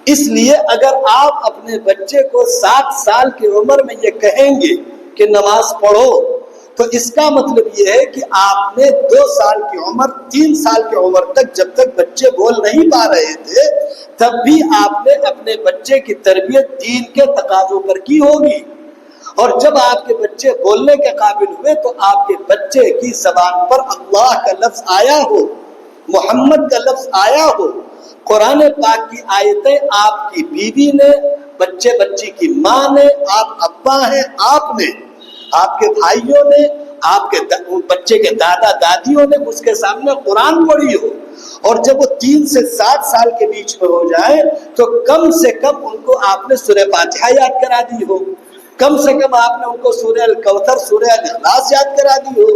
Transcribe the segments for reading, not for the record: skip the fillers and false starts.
اس لیے اگر آپ اپنے بچے کو 7 سال کی عمر میں یہ کہیں گے کہ نماز پڑھو، تو اس کا مطلب یہ ہے کہ آپ نے 2 سال کی عمر 3 سال کی عمر تک جب تک بچے بول نہیں پا رہے تھے تب بھی آپ نے اپنے بچے کی تربیت دین کے تقاضوں پر کی ہوگی، اور جب آپ کے بچے بولنے کے قابل ہوئے تو آپ کے بچے کی زبان پر اللہ کا لفظ آیا ہو، محمد کا لفظ آیا ہو، قرآن پاک کی آیتیں آپ کی بیوی نے، بچے بچی کی ماں نے، آپ ابا ہیں آپ نے، آپ کے بھائیوں نے، آپ کے بچے کے دادا دادیوں نے اس کے سامنے قرآن پڑھی ہو، اور جب وہ 3 سے 7 سال کے بیچ میں ہو جائے تو کم سے کم ان کو آپ نے سورہ فاتحہ یاد کرا دی ہو، کم سے کم آپ نے ان کو سورہ الکوثر، سورہ الاخلاص یاد کرا دی ہو،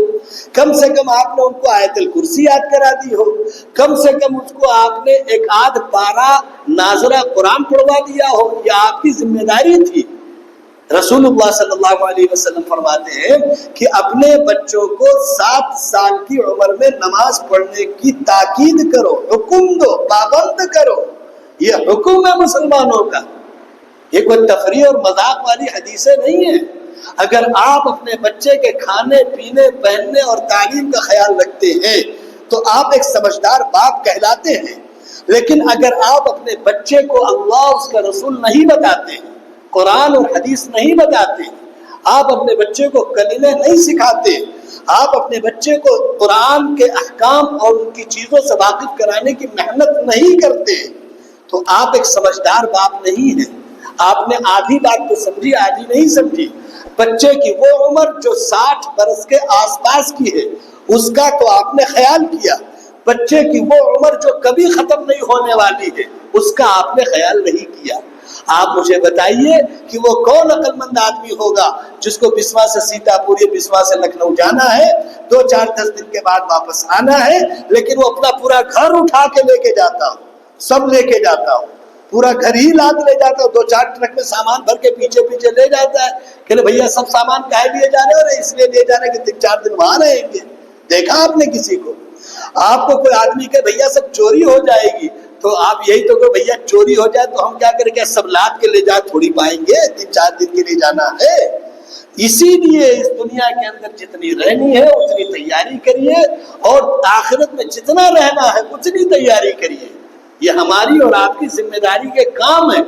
کم سے کم آپ نے ان کو آیت الکرسی یاد کرا دی ہو، کم سے کم اس کو آپ نے ایک آدھ پارہ ناظرہ قرآن پڑھوا دیا ہو، یہ آپ کی ذمہ داری تھی۔ رسول اللہ صلی اللہ علیہ وسلم فرماتے ہیں کہ اپنے بچوں کو 7 سال کی عمر میں نماز پڑھنے کی تاکید کرو، حکم دو، پابند کرو، یہ حکم ہے مسلمانوں کا، یہ کوئی تفریح اور مذاق والی حدیثیں نہیں ہیں۔ اگر آپ اپنے بچے کے کھانے پینے پہننے اور تعلیم کا خیال رکھتے ہیں تو آپ ایک سمجھدار باپ کہلاتے ہیں، لیکن اگر آپ اپنے بچے کو اللہ اس کا رسول نہیں بتاتے، قرآن اور حدیث نہیں بتاتے، آپ اپنے بچے کو کلمے نہیں سکھاتے، آپ اپنے بچے کو قرآن کے احکام اور ان کی چیزوں سے واقف کرانے کی محنت نہیں کرتے تو آپ ایک سمجھدار باپ نہیں ہیں۔ آپ نے آدھی بات تو سمجھی، آدھی نہیں سمجھی۔ بچے کی وہ عمر جو 60 برس کے آس پاس کی ہے اس کا تو آپ نے خیال کیا، بچے کی وہ عمر جو کبھی ختم نہیں ہونے والی ہے اس کا آپ نے خیال نہیں کیا۔ آپ مجھے بتائیے کہ وہ کون عقل مند آدمی ہوگا جس کو بسوا سے سیتا پور یا بسوا سے لکھنؤ جانا ہے، 2-4-10 دن کے بعد واپس آنا ہے، لیکن وہ اپنا پورا گھر اٹھا کے لے کے جاتا ہو، سب لے کے جاتا ہو، پورا گھر ہی لاد لے جاتا ہو، 2-4 ٹرک میں سامان بھر کے پیچھے پیچھے لے جاتا ہے کہ بھیا سب سامان کہے لیے جا رہے ہو، اس لیے لے جا رہے کہ 3-4 دن وہاں رہیں گے۔ دیکھا آپ نے کسی کو؟ آپ کو کوئی آدمی کہ بھیا سب چوری ہو جائے گی تو آپ یہی تو کہ بھیا چوری ہو جائے تو ہم کیا کریں، کیا سب لاد کے لے جا تھوڑی پائیں گے، 3-4 دن کے لیے جانا ہے۔ اسی لیے اس دنیا کے اندر جتنی رہنی ہے اتنی تیاری کریے، اور آخرت میں جتنا رہنا ہے اتنی تیاری کریے، یہ ہماری اور آپ کی ذمہ داری کے کام ہے۔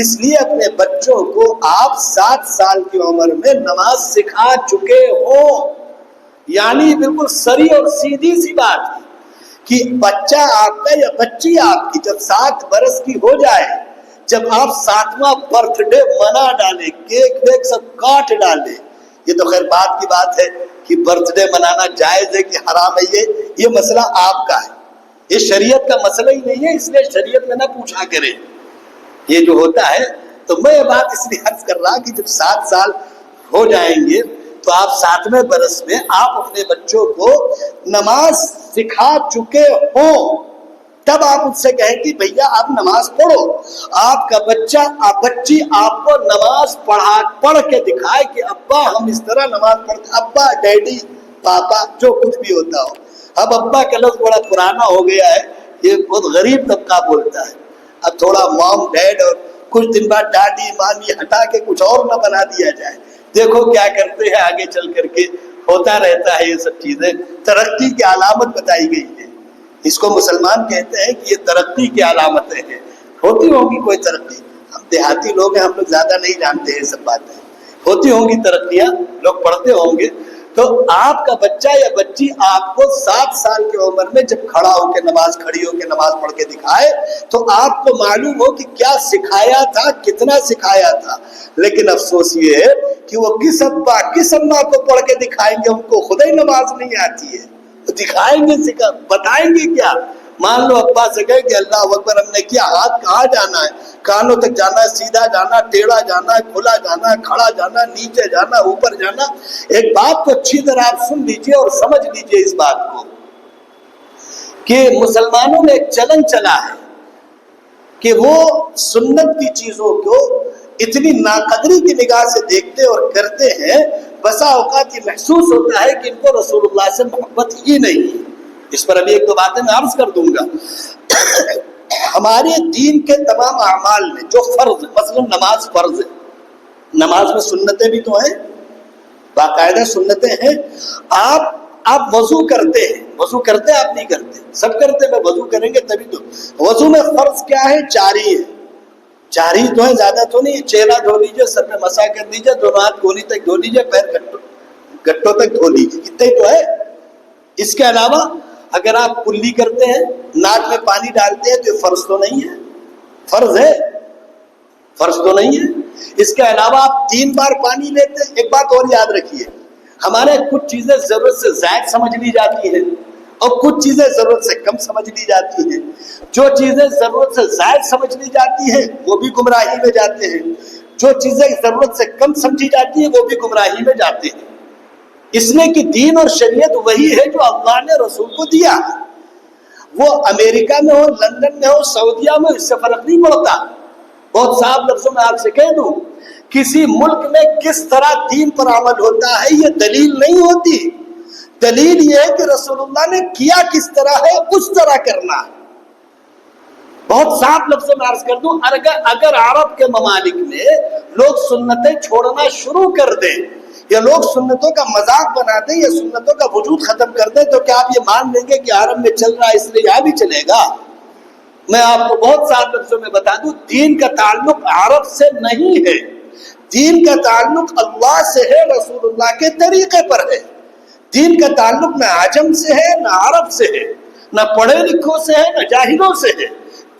اس لیے اپنے بچوں کو آپ 7 سال کی عمر میں نماز سکھا چکے ہو، یعنی بالکل سری اور سیدھی سی بات ہے کہ بچہ آپ کا یا بچی آپ کی جب 7 برس کی ہو جائے، جب آپ 7واں برتھ ڈے منا ڈالیں، کیک ویک سب کاٹ ڈالیں، یہ تو خیر بات کی بات ہے کہ برتھ ڈے منانا جائز ہے کہ حرام ہے، یہ مسئلہ آپ کا ہے، یہ شریعت کا مسئلہ ہی نہیں ہے، اس لیے شریعت میں نہ پوچھا کریں یہ جو ہوتا ہے۔ تو میں یہ بات اس لیے عرض کر رہا کہ جب 7 سال ہو جائیں گے تو آپ 7ویں برس میں آپ اپنے بچوں کو نماز سکھا چکے ہوں، تب آپ ان سے کہیں کہ بھیا آپ نماز پڑھو، آپ کا بچہ بچی آپ کو نماز پڑھ کے دکھائے کہ ابا ہم اس طرح نماز پڑھتے، ابا ڈیڈی پاپا جو کچھ بھی ہوتا ہو۔ اب ابا کا لفظ بڑا پرانا ہو گیا ہے، یہ بہت غریب طبقہ بولتا ہے، اب تھوڑا مام ڈیڈ اور کچھ دن بعد ڈاڈی مامی ہٹا کے کچھ اور نہ بنا دیا جائے۔ دیکھو کیا کرتے ہیں آگے چل کر کے، ہوتا رہتا ہے یہ سب چیزیں، ترقی کی علامت بتائی گئی ہے، اس کو مسلمان کہتے ہیں کہ یہ ترقی کی علامتیں ہیں، ہوتی ہوں گی کوئی ترقی، ہم دیہاتی لوگ ہیں، ہم لوگ زیادہ نہیں جانتے ہیں سب باتیں، ہوتی ہوں گی ترقیاں، لوگ پڑھتے ہوں گے۔ تو آپ کا بچہ یا بچی آپ کو 7 سال کی عمر میں جب کھڑا ہو کے نماز، کھڑی ہو کے نماز پڑھ کے دکھائے تو آپ کو معلوم ہو کہ کیا سکھایا تھا، کتنا سکھایا تھا۔ لیکن افسوس یہ ہے کہ وہ کس ابا کس اماں کو پڑھ کے دکھائیں گے، ان کو خود ہی نماز نہیں آتی ہے، تو دکھائیں گے بتائیں گے کیا؟ مان لو ابا سے کہے کہ اللہ اکبر ہم نے کیا، ہاتھ کہاں جانا ہے، کانوں تک جانا ہے، سیدھا جانا، ٹیڑھا جانا، کھلا جانا، کھڑا جانا، نیچے جانا، اوپر جانا۔ ایک بات کو اچھی طرح آپ سن لیجئے اور سمجھ لیجئے اس بات کو کہ مسلمانوں میں ایک چلن چلا ہے کہ وہ سنت کی چیزوں کو اتنی ناقدری کی نگاہ سے دیکھتے اور کرتے ہیں، بسا اوقات یہ محسوس ہوتا ہے کہ ان کو رسول اللہ سے محبت ہی نہیں ہے۔ اس پر ابھی 1-2 باتیں میں عرض کر دوں گا۔ ہمارے دین کے تمام اعمال میں جو فرض، مثلا نماز فرض ہے، نماز میں سنتیں بھی تو ہیں، باقاعدہ سنتیں ہیں. آپ وضو کرتے ہیں، وضو کرتے ہیں آپ نہیں کرتے؟ سب کرتے ہیں. وضو کریں گے تبھی تو. وضو میں فرض کیا ہے؟ چار ہی ہے. چار ہی تو ہے، زیادہ تو نہیں. چہرہ دھو لیجیے، سر پہ مسح کر دیجیے، دونوں ہاتھ گونی تک دھو لیجیے، پیر گٹوں تک دھو لیجیے، اتنے ہی تو ہے. اس کے علاوہ اگر آپ کلی کرتے ہیں، ناک میں پانی ڈالتے ہیں، تو یہ فرض تو نہیں ہے. فرض ہے؟ فرض تو نہیں ہے. اس کے علاوہ آپ 3 بار پانی لیتے ہیں. ایک بات اور یاد رکھیے، ہمارے کچھ چیزیں ضرورت سے زائد سمجھ لی جاتی ہیں اور کچھ چیزیں ضرورت سے کم سمجھ لی جاتی ہیں. جو چیزیں ضرورت سے زائد سمجھ لی جاتی ہیں وہ بھی گمراہی میں جاتے ہیں، جو چیزیں ضرورت سے کم سمجھی جاتی ہیں وہ بھی گمراہی میں جاتے ہیں. اس لیے کہ دین اور شریعت وہی ہے جو اللہ نے رسول کو دیا. وہ امریکہ میں ہو، لندن میں ہو، سعودیہ میں، اس سے فرق نہیں پڑتا. بہت صاف لفظوں میں آپ سے کہہ دوں، کسی ملک میں کس طرح دین پر عمل ہوتا ہے یہ دلیل نہیں ہوتی. دلیل یہ ہے کہ رسول اللہ نے کیا کس طرح ہے اس طرح کرنا ہے. بہت صاف لفظوں میں عرض کر دوں، اگر عرب کے ممالک میں لوگ سنتیں چھوڑنا شروع کر دیں یا لوگ سنتوں کا مذاق بنا دیں یا سنتوں کا وجود ختم کر دیں، تو کیا آپ یہ مان لیں گے کہ عرب میں چل رہا ہے اس لیے یہاں بھی چلے گا؟ میں آپ کو بہت صاف لفظوں میں بتا دوں، دین کا تعلق عرب سے نہیں ہے. دین کا تعلق اللہ سے ہے، رسول اللہ کے طریقے پر ہے. دین کا تعلق نہ عجم سے ہے نہ عرب سے ہے، نہ پڑھے لکھوں سے ہے نہ جاہلوں سے ہے.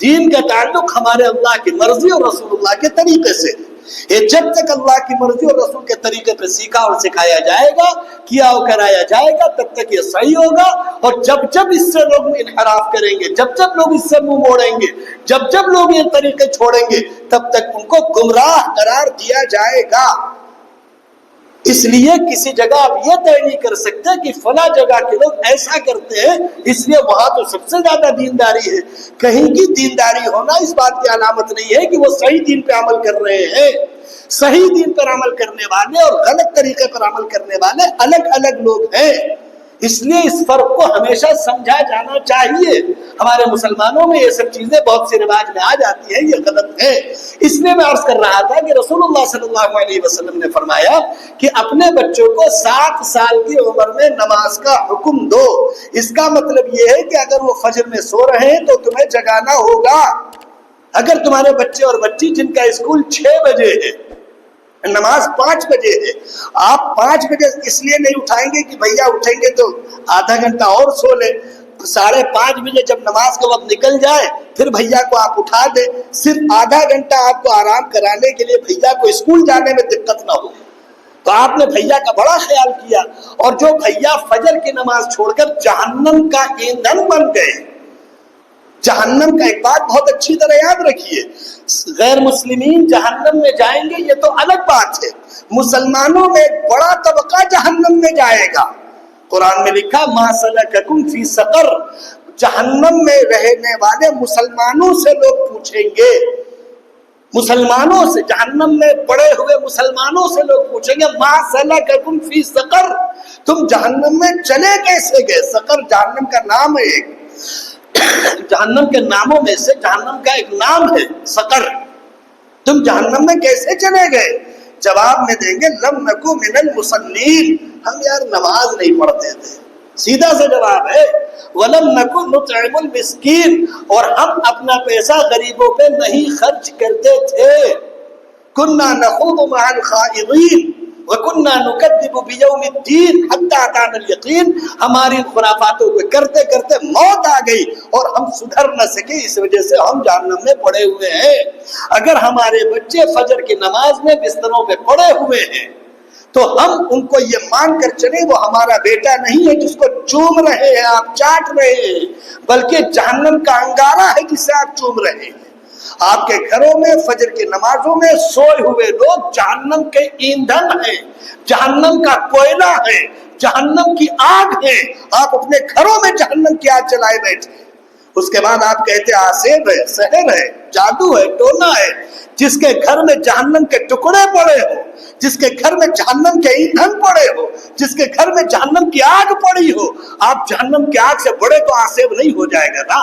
دین کا تعلق ہمارے اللہ کی مرضی اور رسول اللہ کے طریقے سے ہے. یہ جب تک اللہ کی مرضی اور رسول کے طریقے پہ سیکھا اور سکھایا جائے گا، کیا اور کرایا جائے گا، تب تک یہ صحیح ہوگا. اور جب جب اس سے لوگ انحراف کریں گے، جب جب لوگ اس سے منہ موڑیں گے، جب جب لوگ یہ طریقے چھوڑیں گے، تب تک ان کو گمراہ قرار دیا جائے گا. اس لیے کسی جگہ آپ یہ طے نہیں کر سکتے کہ فلاں جگہ کے لوگ ایسا کرتے ہیں اس لیے وہاں تو سب سے زیادہ دینداری ہے. کہیں کی دینداری ہونا اس بات کی علامت نہیں ہے کہ وہ صحیح دین پہ عمل کر رہے ہیں. صحیح دین پر عمل کرنے والے اور غلط طریقے پر عمل کرنے والے الگ الگ لوگ ہیں. اس لیے اس فرق کو ہمیشہ سمجھا جانا چاہیے. ہمارے مسلمانوں میں یہ سب چیزیں بہت سے رواج میں آ جاتی ہیں، یہ غلط ہے. اس لیے میں عرض کر رہا تھا کہ رسول اللہ صلی اللہ علیہ وسلم نے فرمایا کہ اپنے بچوں کو 7 سال کی عمر میں نماز کا حکم دو. اس کا مطلب یہ ہے کہ اگر وہ فجر میں سو رہے ہیں تو تمہیں جگانا ہوگا. اگر تمہارے بچے اور بچی جن کا اسکول 6 بجے ہے، نماز 5 بجے ہے، آپ 5 بجے اس لیے نہیں اٹھائیں گے کہ بھیا اٹھیں گے تو آدھا گھنٹہ اور سو لیں. 5:30 بجے جب نماز کا وقت نکل جائے پھر بھیا کو آپ اٹھا دیں. صرف آدھا گھنٹہ آپ کو آرام کرانے کے لیے بھیا کو اسکول جانے میں دقت نہ ہو. تو آپ نے بھیا کا بڑا خیال کیا. اور جو بھیا فجر کی نماز چھوڑ کر جہنم کا ایندھن بن گئے، جہنم کا ایک بات بہت اچھی طرح یاد رکھیے، غیر مسلمین جہنم میں جائیں گے یہ تو الگ بات ہے، مسلمانوں میں ایک بڑا طبقہ جہنم میں جائے گا. قرآن میں لکھا ما سلککم فی سقر، جہنم میں رہنے والے مسلمانوں سے لوگ پوچھیں گے، مسلمانوں سے، جہنم میں پڑے ہوئے مسلمانوں سے لوگ پوچھیں گے ما سلککم فی سقر، تم جہنم میں چلے کیسے گئے. سقر جہنم کا نام ہے، ایک جہنم کے ناموں میں سے جہنم کا ایک نام ہے سقر. تم جہنم میں کیسے چلے گئے؟ جواب میں دیں گے لم نکو من المصلین، ہم یار نماز نہیں پڑھتے تھے. سیدھا سا جواب ہے ولم نکو نطعم المسکین، اور ہم اپنا پیسہ غریبوں پہ نہیں خرچ کرتے تھے. کنا نخوض مع الخائضین وَكُنَّا نُكَذِّبُ بِيَوْمِ الدِّينِ حَتَّى أَتَانَا الْيَقِينُ. ہماری خرافاتوں کو کرتے کرتے موت آ گئی اور ہم سدھر نہ سکے، اس وجہ سے ہم جہنم میں پڑے ہوئے ہیں. اگر ہمارے بچے فجر کی نماز میں بستروں پہ پڑے ہوئے ہیں تو ہم ان کو یہ مان کر چلیں وہ ہمارا بیٹا نہیں ہے جس کو چوم رہے ہیں آپ، چاٹ رہے ہیں، بلکہ جہنم کا انگارہ ہے جسے آپ چوم رہے ہیں. آپ کے گھروں میں فجر کی نمازوں میں سوئے ہوئے لوگ جہنم کے ایندھن ہیں، جہنم کا کوئلہ ہے، جہنم کی آگ ہے. آپ اپنے گھروں میں جہنم کی آگ جلائے بیٹھے. اس کے بعد آپ کہتے ہیں آسیب ہے، سحر ہے، جادو ہے، ٹونا ہے. جس کے گھر میں جہنم کے ٹکڑے پڑے ہو، جس کے گھر میں جہنم کے ایندھن پڑے ہو، جس کے گھر میں جہنم کی آگ پڑی ہو، آپ جہنم کی آگ سے بڑے تو آسیب نہیں ہو جائے گا نا.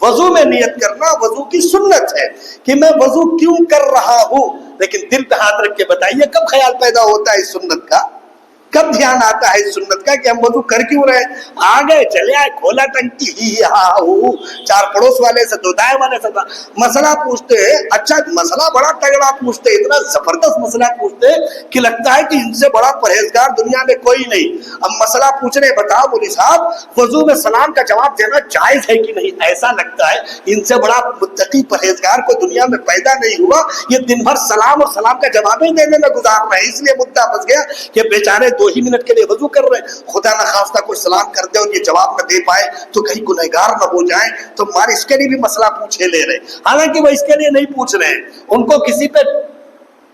وضو میں نیت کرنا وضو کی سنت ہے کہ میں وضو کیوں کر رہا ہوں، لیکن دل پہ ہاتھ رکھ کے بتائیے کب خیال پیدا ہوتا ہے اس سنت کا، کب دھیان آتا ہے اس سنت کا کہ ہم وضو کر کیوں رہے؟ آ گئے چلے آئے، کھولا ٹنکی ہی چار پڑوس والے سے دو دائیں والے سے مسئلہ پوچھتے ہیں، اچھا مسئلہ بڑا تگڑا پوچھتے، اتنا زبردست مسئلہ پوچھتے کہ لگتا ہے کہ ان سے بڑا پرہیزگار دنیا میں کوئی نہیں۔ اب مسئلہ پوچھ رہے، بتاؤ مولوی صاحب وضو میں سلام کا جواب دینا جائز ہے کہ نہیں؟ ایسا لگتا ہے ان سے بڑا متقی پرہیزگار کو دنیا میں پیدا نہیں ہوا، یہ دن بھر سلام اور سلام کا جواب ہی دینے میں گزار رہے ہیں، اس لیے مدعا پھنس گیا کہ بیچارے 2 ہی منٹ کے لیے وضو کر رہے ہیں، خدا نہ خواستہ کوئی سلام کر دے اور یہ جواب نہ دے پائے تو کہیں گنہگار نہ ہو جائیں، تو ہمارے اس کے لیے بھی مسئلہ پوچھے لے رہے، حالانکہ وہ اس کے لیے نہیں پوچھ رہے ہیں، ان کو کسی پہ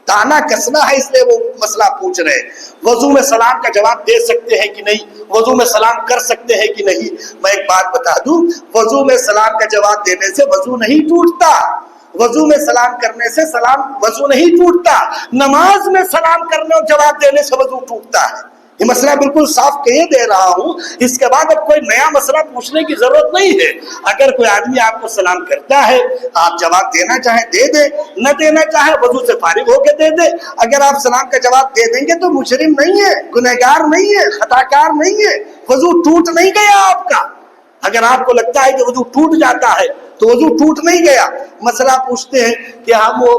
تانا کسنا ہے اس لیے وہ مسئلہ پوچھ رہے ہیں۔ وضو میں سلام کا جواب دے سکتے ہیں کہ نہیں، وضو میں سلام کر سکتے ہیں کہ نہیں؟ میں ایک بات بتا دوں، وضو میں سلام کا جواب دینے سے وضو نہیں ٹوٹتا، وضو میں سلام کرنے سے وضو نہیں ٹوٹتا، نماز میں سلام کرنے اور جواب دینے سے وضو ٹوٹتا ہے۔ یہ مسئلہ بالکل صاف کہے دے رہا ہوں، اس کے بعد اب کوئی نیا مسئلہ پوچھنے کی ضرورت نہیں ہے۔ اگر کوئی آدمی آپ کو سلام کرتا ہے، آپ جواب دینا چاہیں دے دے، نہ دینا چاہے وضو سے فارغ ہو کے دے دے۔ اگر آپ سلام کا جواب دے دیں گے تو مجرم نہیں ہے، گنہگار نہیں ہے، خطاکار نہیں ہے، وضو ٹوٹ نہیں گیا آپ کا۔ اگر آپ کو لگتا ہے کہ وضو ٹوٹ جاتا ہے تو وضو ٹوٹ نہیں گیا۔ مسئلہ پوچھتے ہیں کہ ہم وہ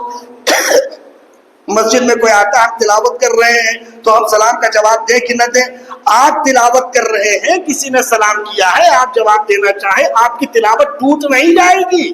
مسجد میں کوئی آتا ہے، ہم تلاوت کر رہے ہیں تو ہم سلام کا جواب دیں کہ نہ دیں؟ آپ تلاوت کر رہے ہیں، کسی نے سلام کیا ہے، آپ جواب دینا چاہیں، آپ کی تلاوت ٹوٹ نہیں جائے گی۔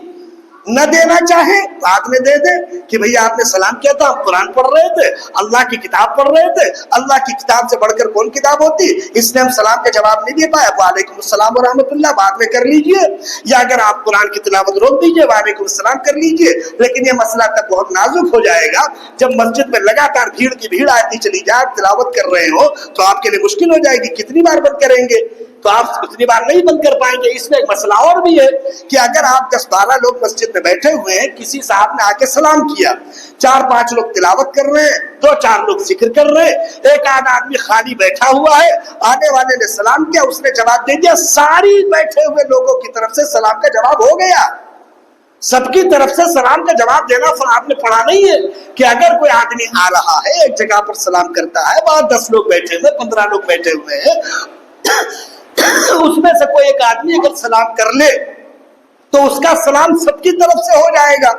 نہ دینا چاہیں بعد میں دے دیں کہ بھئی آپ نے سلام کیا تھا، ہم قرآن پڑھ رہے تھے، اللہ کی کتاب پڑھ رہے تھے، اللہ کی کتاب سے بڑھ کر کون کتاب ہوتی، اس نے ہم سلام کا جواب نہیں دے پایا، وعلیکم السلام ورحمۃ اللہ بعد میں کر لیجئے، یا اگر آپ قرآن کی تلاوت روک دیجئے وعلیکم السلام کر لیجئے۔ لیکن یہ مسئلہ تب بہت نازک ہو جائے گا جب مسجد میں لگاتار بھیڑ کی بھیڑ آتی چلی جائے، تلاوت کر رہے ہو تو آپ کے لیے مشکل ہو جائے گی، کتنی بار بند کریں گے؟ تو آپ اتنی بار نہیں بند کر پائیں گے۔ اس میں ایک مسئلہ اور بھی ہے کہ اگر آپ 10-12 لوگ مسجد میں بیٹھے ہوئے ہیں، کسی صاحب نے آ کے سلام کیا، 4-5 لوگ تلاوت کر رہے ہیں، 2-4 لوگ ذکر کر رہے ہیں، ایک آدھ آدمی خالی بیٹھا ہوا ہے، آنے والے نے سلام کیا، اس نے جواب دے دیا، ساری بیٹھے ہوئے لوگوں کی طرف سے سلام کا جواب ہو گیا۔ سب کی طرف سے سلام کا جواب دینا آپ نے پڑھا نہیں ہے کہ اگر کوئی آدمی آ رہا ہے ایک جگہ پر سلام کرتا ہے، وہاں 10 لوگ بیٹھے ہوئے، 15 لوگ بیٹھے ہوئے ہیں، اس میں سے کوئی ایک آدمی اگر سلام کر لے تو اس کا سلام سب کی طرف سے ہو جائے گا،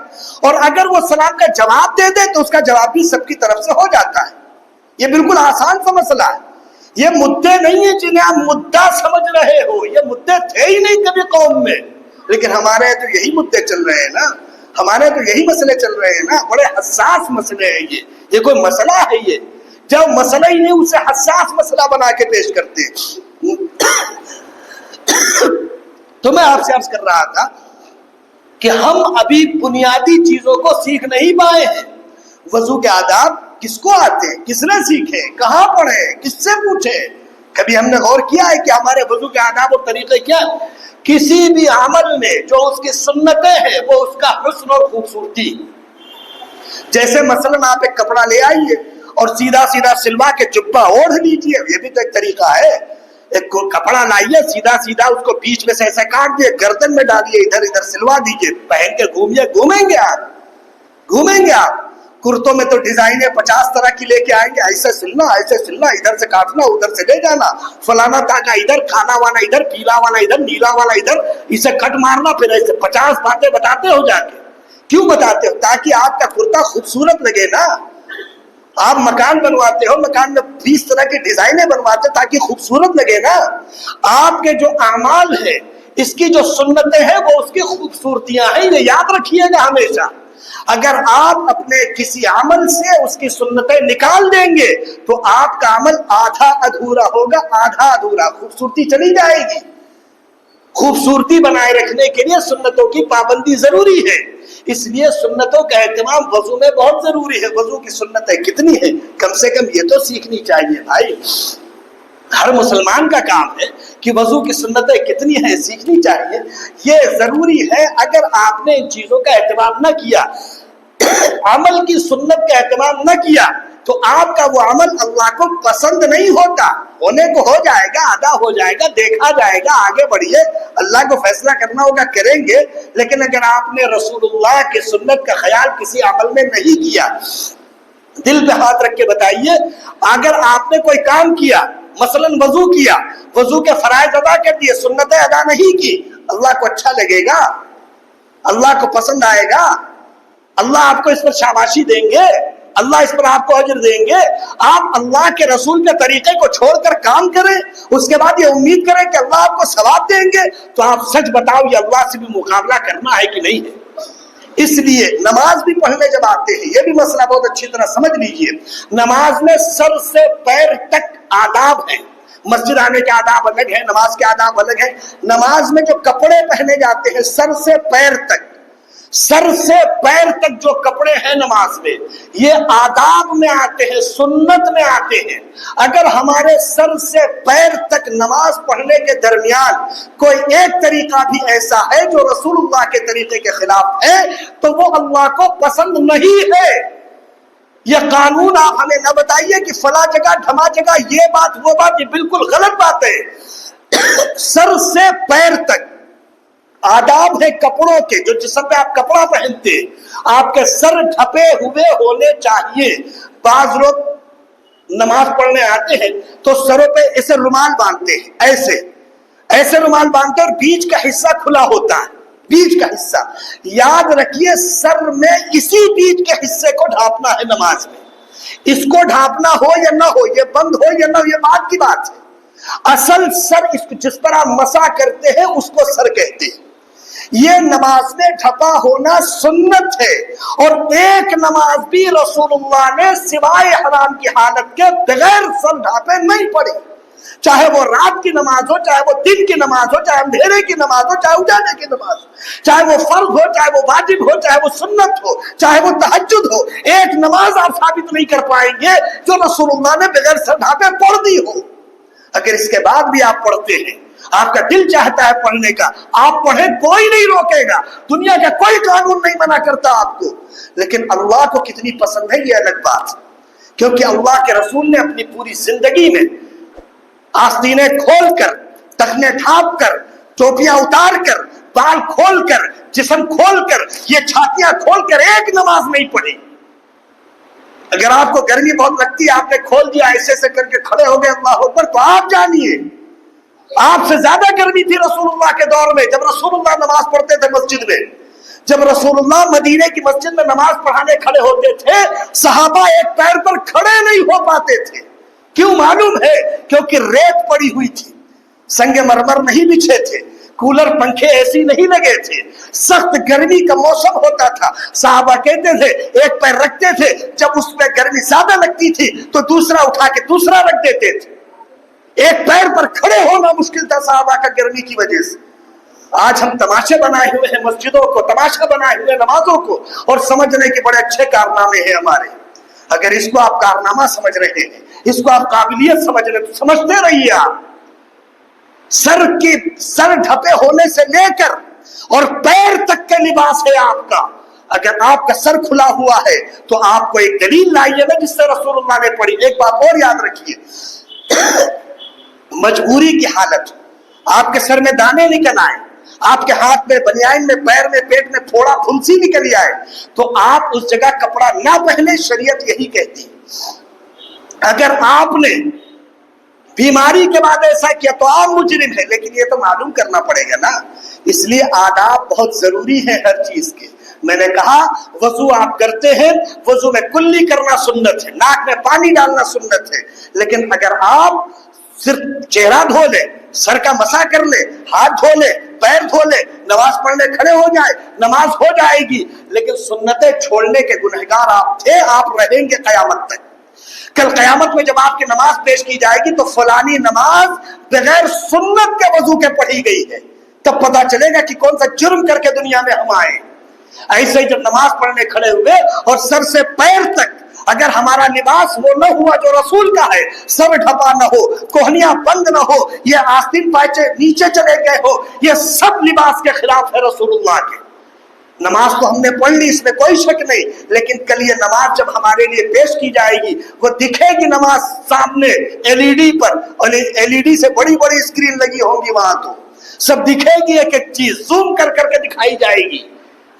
اور اگر وہ سلام کا جواب دے دے تو اس کا جواب بھی سب کی طرف سے ہو جاتا ہے۔ یہ بالکل آسان سا مسئلہ ہے، یہ مدعے نہیں ہیں جنہیں آپ مدعا سمجھ رہے ہو، یہ مدعے تھے ہی نہیں کبھی قوم میں، لیکن ہمارے تو یہی مدعے چل رہے ہیں نا، ہمارے تو یہی مسئلے چل رہے ہیں نا، بڑے حساس مسئلے ہیں یہ کوئی مسئلہ ہے؟ یہ جب مسئلہ ہی نہیں اسے حساس مسئلہ بنا کے پیش کرتے ہیں۔ تو میں آپ سے عرض کر رہا تھا کہ ہم ابھی بنیادی چیزوں کو سیکھ نہیں پائے ہیں۔ وضو کے آداب کس کو آتے ہیں، کس نے سیکھے، کہاں پڑھے، کس سے پوچھے؟ کبھی ہم نے غور کیا ہے کہ ہمارے وضو کے آداب اور طریقے کیا؟ کسی بھی عمل میں جو اس کی سنتیں ہیں وہ اس کا حسن اور خوبصورتی، جیسے مثلا آپ ایک کپڑا لے آئیے اور سیدھا سیدھا سلوا کے جبہ اوڑھ لیجیے، یہ بھی تو ایک طریقہ ہے۔ ایک کپڑا لائیے، سیدھا سیدھا اس کو بیچ میں سے ایسے کاٹ دیے، گردن میں ڈالیے، ادھر ادھر سلوا دیجیے، پہن کے گھومیے، گھومیں گے آپ۔ کرتوں میں تو ڈیزائنیں 50 طرح کی لے کے آئیں گے، ایسے سلنا، ادھر سے کاٹنا، ادھر سے لے جانا، فلانا تاکہ ادھر، کھانا والا ادھر، پیلا والا ادھر، نیلا والا ادھر، اسے کٹ مارنا، پھر ایسے 50 باتیں بتاتے ہو جا کے۔ کیوں بتاتے ہو؟ تاکہ آپ کا کرتا خوبصورت لگے نا۔ آپ مکان بنواتے ہو، مکان میں 20 طرح کی ڈیزائنیں بنواتے ہو تاکہ خوبصورت لگے نا۔ آپ کے جو اعمال ہیں، اس کی جو سنتیں ہیں وہ اس کی خوبصورتیاں ہیں، یہ یاد رکھیے گا ہمیشہ۔ اگر آپ اپنے کسی عمل سے اس کی سنتیں نکال دیں گے تو آپ کا عمل آدھا ادھورا ہوگا، آدھا ادھورا، خوبصورتی چلی جائے گی۔ خوبصورتی بنائے رکھنے کے لیے سنتوں کی پابندی ضروری ہے، اس لیے سنتوں کا اہتمام وضو میں بہت ضروری ہے۔ وضو کی سنتیں کتنی ہیں، کم سے کم یہ تو سیکھنی چاہیے بھائی، ہر مسلمان کا کام ہے کہ وضو کی سنتیں کتنی ہیں سیکھنی چاہیے، یہ ضروری ہے۔ اگر آپ نے ان چیزوں کا اہتمام نہ کیا، عمل کی سنت کا اہتمام نہ کیا، تو آپ کا وہ عمل اللہ کو پسند نہیں ہوتا. ہونے کو ہو جائے گا, ادا ہو جائے گا, دیکھا جائے گا, آگے بڑھیے, اللہ کو فیصلہ کرنا ہوگا, کریں گے. لیکن اگر آپ نے رسول اللہ کی سنت کا خیال کسی عمل میں نہیں کیا, دل پہ ہاتھ رکھ کے بتائیے, اگر آپ نے کوئی کام کیا, مثلا وضو کیا, وضو کے فرائض ادا کر دیے, سنتیں ادا نہیں کی, اللہ کو اچھا لگے گا؟ اللہ کو پسند آئے گا؟ اللہ آپ کو اس پر شاباشی دیں گے؟ اللہ اس پر آپ کو اجر دیں گے؟ آپ اللہ کے رسول کے طریقے کو چھوڑ کر کام کریں, اس کے بعد یہ امید کریں کہ اللہ آپ کو ثواب دیں گے, تو آپ سچ بتاؤ یہ اللہ سے بھی مقابلہ کرنا ہے کہ نہیں ہے؟ اس لیے نماز بھی پڑھنے جب آتے ہیں, یہ بھی مسئلہ بہت اچھی طرح سمجھ لیجئے, نماز میں سر سے پیر تک آداب ہیں. مسجد آنے کے آداب الگ ہیں, نماز کے آداب الگ ہیں. نماز میں جو کپڑے پہنے جاتے ہیں سر سے پیر تک, سر سے پیر تک جو کپڑے ہیں نماز میں, یہ آداب میں آتے ہیں, سنت میں آتے ہیں. اگر ہمارے سر سے پیر تک نماز پڑھنے کے درمیان کوئی ایک طریقہ بھی ایسا ہے جو رسول اللہ کے طریقے کے خلاف ہے, تو وہ اللہ کو پسند نہیں ہے. یہ قانون آپ ہمیں نہ بتائیے کہ فلاں جگہ ڈھما جگہ یہ بات وہ بات, یہ بالکل غلط بات ہے. سر سے پیر تک آداب ہے کپڑوں کے, جو جسم پہ آپ کپڑا پہنتے ہیں, آپ کے سر ڈھپے ہوئے ہونے چاہیے. بعض لوگ نماز پڑھنے آتے ہیں تو سروں پہ ایسے رومال باندھتے ہیں, ایسے ایسے رومال باندھتے, اور بیچ کا حصہ کھلا ہوتا ہے, بیچ کا حصہ. یاد رکھیے سر میں اسی بیچ کے حصے کو ڈھانپنا ہے نماز میں. اس کو ڈھانپنا ہو یا نہ ہو, یہ بند ہو یا نہ ہو, یہ بات کی بات ہے. اصل سر جس پر آپ مسا کرتے ہیں اس کو سر کہتے ہیں. یہ نماز میں ڈھپا ہونا سنت ہے, اور ایک نماز بھی رسول اللہ نے سوائے حرام کی حالت کے بغیر سر ڈھانپے نہیں پڑھی. چاہے وہ رات کی نماز ہو, چاہے وہ دن کی نماز ہو, چاہے اندھیرے کی نماز ہو, چاہے اجالے کی نماز ہو, چاہے وہ فرض ہو, چاہے وہ واجب ہو, چاہے وہ سنت ہو, چاہے وہ تہجد ہو, ایک نماز آپ ثابت نہیں کر پائیں گے جو رسول اللہ نے بغیر سر ڈھانپے پڑھ دی ہو. اگر اس کے بعد بھی آپ پڑھتے ہیں, آپ کا دل چاہتا ہے پڑھنے کا, آپ پڑھیں, کوئی نہیں روکے گا, دنیا کا کوئی قانون نہیں منع کرتا آپ کو. لیکن اللہ کو کتنی پسند ہے یہ الگ بات, کیونکہ اللہ کے رسول نے اپنی پوری زندگی میں آستینیں کھول کر, ٹخنے ڈھانپ کر, ٹوپیاں اتار کر, بال کھول کر, جسم کھول کر, یہ چھاتیاں کھول کر ایک نماز نہیں پڑھی. اگر آپ کو گرمی بہت لگتی ہے, آپ نے کھول دیا, ایسے سے کر کے کھڑے ہو گئے اللہ اکبر, تو آپ جانیے آپ سے زیادہ گرمی تھی رسول اللہ کے دور میں, جب رسول اللہ نماز پڑھتے تھے مسجد میں. جب رسول اللہ مدینے کی مسجد میں نماز پڑھانے کھڑے ہوتے تھے, صحابہ ایک پیر پر کھڑے نہیں ہو پاتے تھے. کیوں معلوم ہے؟ کیونکہ ریت پڑی ہوئی تھی, سنگ مرمر نہیں بچھے تھے, کولر پنکھے ایسی نہیں لگے تھے, سخت گرمی کا موسم ہوتا تھا. صحابہ کہتے تھے ایک پیر رکھتے تھے, جب اس پہ گرمی زیادہ لگتی تھی تو دوسرا اٹھا کے دوسرا رکھ دیتے تھے. ایک پیر پر کھڑے ہونا مشکل تھا صحابہ کا گرمی کی وجہ سے. آج ہم تماشے بنائے ہوئے ہیں مسجدوں کو, تماشا بنائے ہوئے نمازوں کو, اور سمجھنے کے بڑے اچھے کارنامے ہیں ہمارے. اگر اس کو آپ کارنامہ سمجھ رہے ہیں, اس کو آپ قابلیت سمجھ رہے ہیں, تو سمجھتے رہیے. آپ سر ڈھپے ہونے سے لے کر اور پیر تک کا لباس ہے آپ کا. اگر آپ کا سر کھلا ہوا ہے تو آپ کو ایک دلیل لائیے نا جس سے رسول اللہ نے پڑھی. ایک بات اور یاد رکھیے, مجبوری کی حالت, آپ کے سر میں دانے نکل آئے, آپ کے ہاتھ میں, بنیان میں, پیر میں, پیٹ میں پھوڑا پھنسی نکل آئے, تو آپ اس جگہ کپڑا نہ پہنے, شریعت یہی کہتی. اگر آپ نے بیماری کے بعد ایسا کیا تو آپ مجرم ہیں, لیکن یہ تو معلوم کرنا پڑے گا نا. اس لیے آداب بہت ضروری ہیں ہر چیز کے. میں نے کہا وضو آپ کرتے ہیں, وضو میں کلی کرنا سنت ہے, ناک میں پانی ڈالنا سنت ہے, لیکن اگر آپ صرف چہرہ دھو لے, سر کا مسا کر لے, ہاتھ دھو لے, پیر دھو لے, نماز پڑھنے کھڑے ہو جائے, نماز ہو جائے گی, لیکن سنتیں چھوڑنے کے گنہگار آپ تھے, آپ رہیں گے قیامت تک. کل قیامت میں جب آپ کی نماز پیش کی جائے گی تو فلانی نماز بغیر سنت کے وضو کے پڑھی گئی ہے, تب پتا چلے گا کہ کون سا جرم کر کے دنیا میں ہم آئے. ایسے ہی جب نماز پڑھنے کھڑے ہوئے اور سر سے پیر تک اگر ہمارا لباس وہ نہ ہوا جو رسول کا ہے, سر ڈھپا نہ ہو, کوہنیاں بند نہ ہو, یہ آستین پائچے نیچے چلے گئے ہو, یہ سب لباس کے خلاف ہے رسول اللہ کے. نماز تو ہم نے پڑھ لی، اس میں کوئی شک نہیں، لیکن کل یہ نماز جب ہمارے لیے پیش کی جائے گی، وہ دکھے گی نماز سامنے LED پر، اور LED سے بڑی بڑی اسکرین لگی ہوں گی وہاں، تو سب دکھے گی، ایک ایک چیز زوم کر کر کے دکھائی جائے گی۔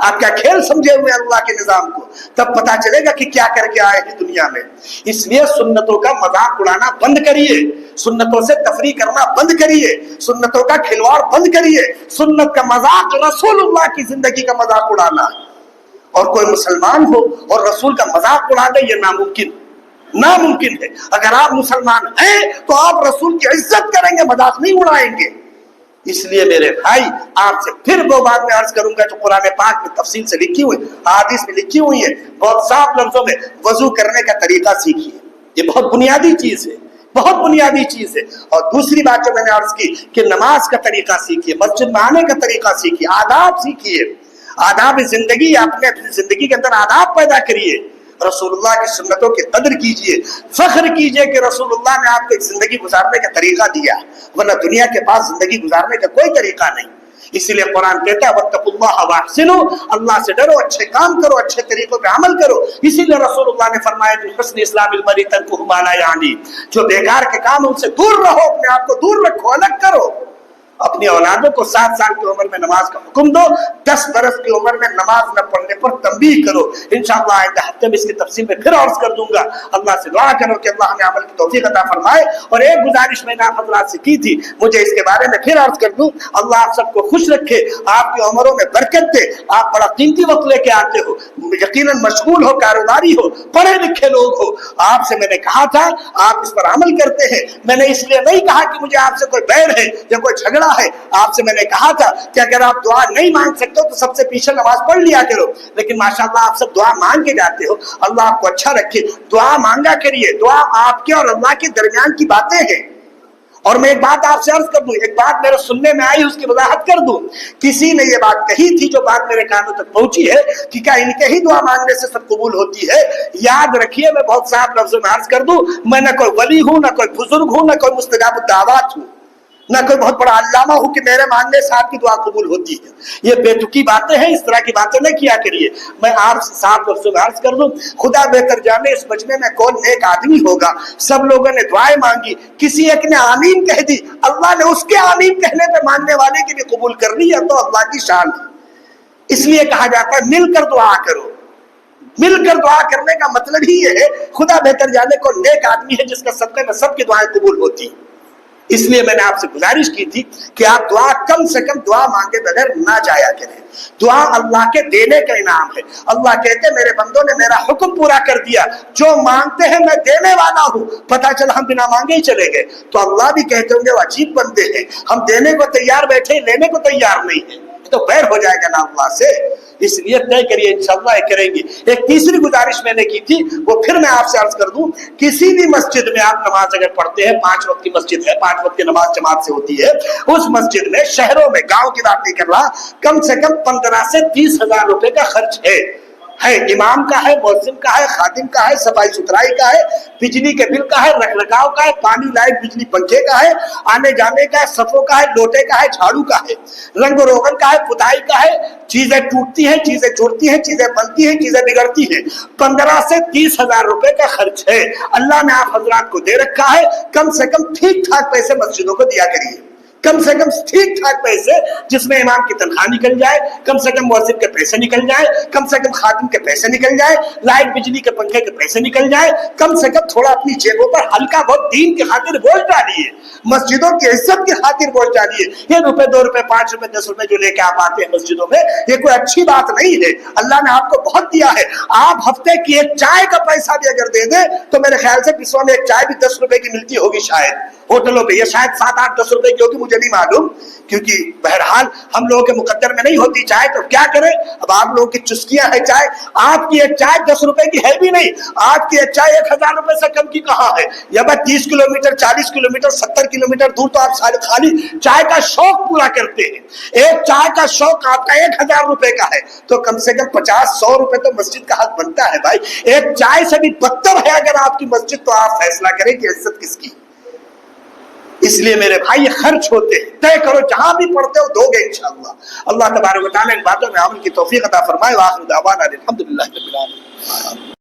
آپ کیا کھیل سمجھے ہوئے اللہ کے نظام کو؟ تب پتا چلے گا کہ کیا کر کے آئے ہیں دنیا میں۔ اس لیے سنتوں کا مذاق اڑانا بند کریے، سنتوں سے تفریح کرنا بند کریے، سنتوں کا کھلواڑ بند کریے۔ سنت کا مذاق رسول اللہ کی زندگی کا مذاق اڑانا، اور کوئی مسلمان ہو اور رسول کا مذاق اڑا دے، یہ ناممکن ہے۔ اگر آپ مسلمان ہیں تو آپ رسول کی عزت کریں گے، مذاق نہیں اڑائیں گے۔ اس لیے میرے بھائی، آپ سے پھر وہ بات میں عرض کروں گا جو قرآن پاک میں تفصیل سے لکھی ہوئی، حدیث میں لکھی ہوئی ہے، بہت صاف لفظوں میں وضو کرنے کا طریقہ سیکھیے۔ یہ بہت بنیادی چیز ہے، بہت بنیادی چیز ہے۔ اور دوسری بات جو میں نے عرض کی کہ نماز کا طریقہ سیکھیے، مسجد میں آنے کا طریقہ سیکھیے، آداب سیکھیے، آداب زندگی، اپنے زندگی کے اندر آداب پیدا کریے، رسول اللہ کی سنتوں کی قدر کیجئے، فخر کیجئے کہ رسول اللہ نے آپ کو ایک زندگی گزارنے کا طریقہ دیا، ورنہ دنیا کے پاس زندگی گزارنے کا کوئی طریقہ نہیں۔ اسی لیے قرآن کہتا ہے وَاتَّقُوا اللَّهَ وَأَحْسِنُوا، اللہ سے ڈرو، اچھے کام کرو، اچھے طریقوں پہ عمل کرو۔ اسی لیے رسول اللہ نے فرمایا کہ حسن اسلام المرء ترکہ ما لا یعنی، جو بیکار کے کام ان سے دور رہو، اپنے آپ کو دور رکھو، الگ کرو۔ اپنی اولادوں کو 7 سال کی عمر میں نماز کا حکم دو، 10 برس کی عمر میں نماز نہ پڑھنے پر تنبیہ کرو۔ انشاءاللہ آئندہ ہفتے میں اس کی تفصیل میں پھر عرض کر دوں گا۔ اللہ سے دعا کرو کہ اللہ ہمیں عمل کی توفیق عطا فرمائے۔ اور ایک گزارش میں نے آپ حضرات سے کی تھی، مجھے اس کے بارے میں پھر عرض کر دوں۔ اللہ آپ سب کو خوش رکھے، آپ کی عمروں میں برکت دے۔ آپ بڑا قیمتی وقت لے کے آتے ہو، یقیناً مشغول ہو، کاروباری ہو، پڑھے لکھے لوگ ہو۔ آپ سے میں نے کہا تھا آپ اس پر عمل کرتے ہیں، میں نے اس لیے نہیں کہا کہ مجھے آپ سے کوئی بیر ہے یا کوئی جھگڑا ہے۔ آپ سے میں نے کہا تھا کہ اگر آپ دعا نہیں مانگ سکتے تو سب سے پیچھے نماز پڑھ لیا کرو، لیکن ماشاءاللہ آپ سب دعا مانگ کے جاتے ہو، اللہ آپ کو اچھا رکھے۔ دعا مانگا کریے، دعا آپ کے اور اللہ کے درمیان کی باتیں ہیں۔ اور میں ایک بات آپ سے عرض کر دوں، ایک بات میرے سننے میں آئی، اس کی وضاحت کر دوں۔ کسی نے یہ بات کہی تھی، جو بات میرے کانوں تک پہنچی ہے، کہ کیا ان کے ہی دعا مانگنے سے سب قبول ہوتی ہے؟ یاد رکھیے، میں بہت صاف لفظوں میں عرض کر دوں، میں نہ کوئی ولی ہوں، نہ کوئی بزرگ ہوں، نہ کوئی مستجاب الدعوات ہوں، نہ کوئی بہت بڑا علامہ ہوں کہ میرے مانگنے سے آپ کی دعا قبول ہوتی ہے۔ یہ بے تکی باتیں ہیں، اس طرح کی باتیں نہ کیا کریے۔ میں آپ سے صاف لفظوں میں عرض کر دوں، خدا بہتر جانے اس مجمع میں کون نیک آدمی ہوگا۔ سب لوگوں نے دعائیں مانگی، کسی ایک نے آمین کہہ دی، اللہ نے اس کے آمین کہنے پہ مانگنے والے کے لیے قبول کر لی، تو اللہ کی شان ہے۔ اس لیے کہا جاتا ہے مل کر دعا کرو۔ مل کر دعا کرنے کا مطلب ہی یہ ہے، خدا بہتر جانے کو نیک آدمی ہے جس کا صدقے میں سب کی دعائیں قبول ہوتی ہیں۔ اس لیے میں نے آپ سے گزارش کی تھی کہ آپ دعا کم سے کم دعا مانگے بغیر نہ جایا کریں۔ دعا اللہ کے دینے کا انعام ہے۔ اللہ کہتے ہیں میرے بندوں نے میرا حکم پورا کر دیا، جو مانگتے ہیں میں دینے والا ہوں۔ پتہ چلا ہم بنا مانگے ہی چلے گئے تو اللہ بھی کہتے ہوں گے وہ عجیب بندے ہیں، ہم دینے کو تیار بیٹھے لینے کو تیار نہیں ہیں، تو بیر ہو جائے گا نا اللہ سے۔ اس لیے طے کریے، انشاءاللہ کریں گے۔ ایک تیسری گزارش میں نے کی تھی، وہ پھر میں آپ سے عرض کر دوں، کسی بھی مسجد میں آپ نماز اگر پڑھتے ہیں، 5 وقت کی مسجد ہے، 5 وقت کی نماز جماعت سے ہوتی ہے، اس مسجد میں شہروں میں، گاؤں کی بات نہیں کر رہا، کم سے کم 15 سے 30 ہزار روپے کا خرچ ہے۔ امام کا ہے، مؤذن کا ہے، خادم کا ہے، صفائی ستھرائی کا ہے، بجلی کے بل کا ہے، رکھ رکھاؤ کا ہے، پانی لائٹ بجلی پنکھے کا ہے، آنے جانے کا ہے، صفوں کا ہے، لوٹے کا ہے، جھاڑو کا ہے، رنگ و روغن کا ہے، پتائی کا ہے۔ چیزیں ٹوٹتی ہیں، چیزیں جڑتی ہیں، چیزیں بنتی ہیں، چیزیں بگڑتی ہیں۔ 15 سے 30 ہزار روپے کا خرچ ہے۔ اللہ نے آپ حضرات کو دے رکھا ہے، کم سے کم ٹھیک ٹھاک پیسے مسجدوں کو دیا کریے، کم سے کم ٹھیک ٹھاک پیسے، جس میں امام کی تنخواہ نکل جائے، کم سے کم مؤذن کے پیسے نکل جائے، کم سے کم خادم کے پیسے نکل جائے، لائٹ بجلی کے پنکھے کے پیسے نکل جائے، کم سے کم تھوڑا اپنی جیبوں پر ہلکا بہت دین کی خاطر بوجھ ڈالیے، مسجدوں کی عزت کی خاطر بوجھ ڈالیے۔ یہ روپے 2 روپے 5 روپے 10 روپے جو لے کے آپ آتے ہیں مسجدوں میں، یہ کوئی اچھی بات نہیں ہے۔ اللہ نے آپ کو بہت دیا ہے، آپ ہفتے کی ایک چائے کا پیسہ بھی اگر دے دیں تو میرے خیال سے پسوا میں ایک چائے بھی 10 روپے کی ملتی ہوگی شاید، ہوٹلوں پہ یہ شاید 7 8 10 روپے کی ہوگی، مجھے نہیں معلوم، کیونکہ بہرحال ہم لوگوں کے مقدر میں نہیں ہوتی چائے، تو کیا کریں، اب آپ لوگوں کی چسکیاں ہے چائے، آپ کی ایک چائے 10 روپے کی ہے بھی نہیں، آپ کی ایک چائے 1000 روپے سے کم کی کہاں ہے؟ یا بس 30 کلومیٹر 40 کلومیٹر 70 کلومیٹر دور تو آپ خالی چائے کا شوق پورا کرتے ہیں۔ ایک چائے کا شوق آپ کا 1000 روپے کا ہے، تو کم سے کم 50-100 روپے تو مسجد کا حق بنتا ہے بھائی۔ ایک چائے سے بھی بدتر ہے اگر آپ کی مسجد، تو آپ فیصلہ کریں کہ عزت کس کی۔ اس لیے میرے بھائی خرچ ہوتے ہیں، طے کرو جہاں بھی پڑھتے ہو دو گے انشاءاللہ۔ اللہ تبارک و تعالیٰ ان باتوں میں عمل کی توفیق عطا فرمائے۔ وآخر دعوانا الحمدللہ رب العالمین۔